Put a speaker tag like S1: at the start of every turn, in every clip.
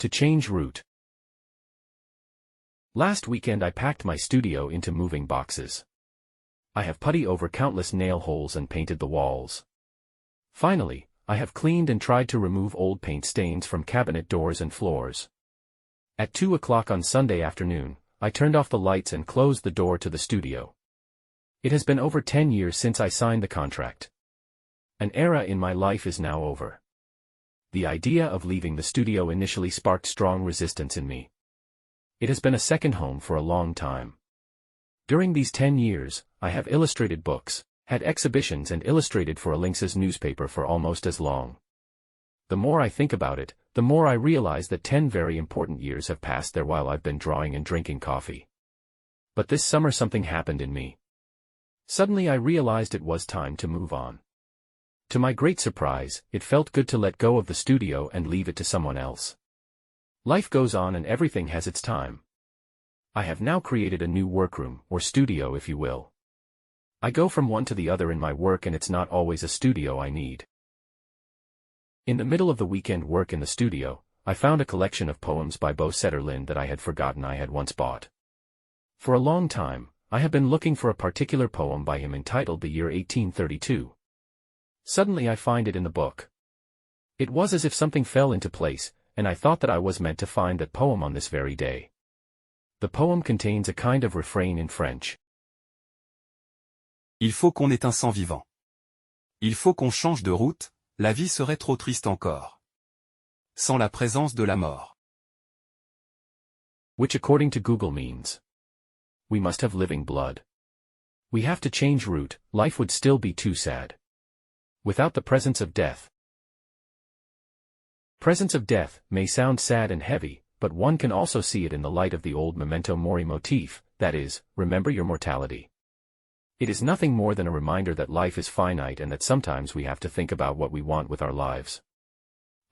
S1: To change route. Last weekend I packed my studio into moving boxes. I have putty over countless nail holes and painted the walls. Finally, I have cleaned and tried to remove old paint stains from cabinet doors and floors. At 2 o'clock on Sunday afternoon, I turned off the lights and closed the door to the studio. It has been over 10 years since I signed the contract. An era in my life is now over. The idea of leaving the studio initially sparked strong resistance in me. It has been a second home for a long time. During these 10 years, I have illustrated books, had exhibitions and illustrated for a Links's newspaper for almost as long. The more I think about it, the more I realize that 10 very important years have passed there while I've been drawing and drinking coffee. But this summer something happened in me. Suddenly I realized it was time to move on. To my great surprise, it felt good to let go of the studio and leave it to someone else. Life goes on and everything has its time. I have now created a new workroom, or studio if you will. I go from one to the other in my work and it's not always a studio I need. In the middle of the weekend work in the studio, I found a collection of poems by Bo Setterlind that I had forgotten I had once bought. For a long time, I have been looking for a particular poem by him entitled The Year 1832. Suddenly I find it in the book. It was as if something fell into place, and I thought that I was meant to find that poem on this very day. The poem contains a kind of refrain in French.
S2: Il faut qu'on ait un sang vivant. Il faut qu'on change de route, la vie serait trop triste encore. Sans la présence de la mort.
S1: Which according to Google means, we must have living blood. We have to change route, life would still be too sad. Without the presence of death. Presence of death may sound sad and heavy, but one can also see it in the light of the old memento mori motif, that is, remember your mortality. It is nothing more than a reminder that life is finite and that sometimes we have to think about what we want with our lives.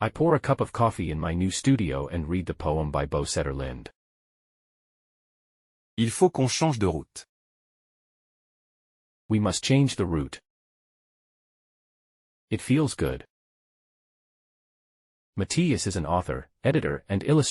S1: I pour a cup of coffee in my new studio and read the poem by Bo Setterlind.
S2: Il faut qu'on change de route.
S1: We must change the route. It feels good. Mattias is an author, editor, and illustrator.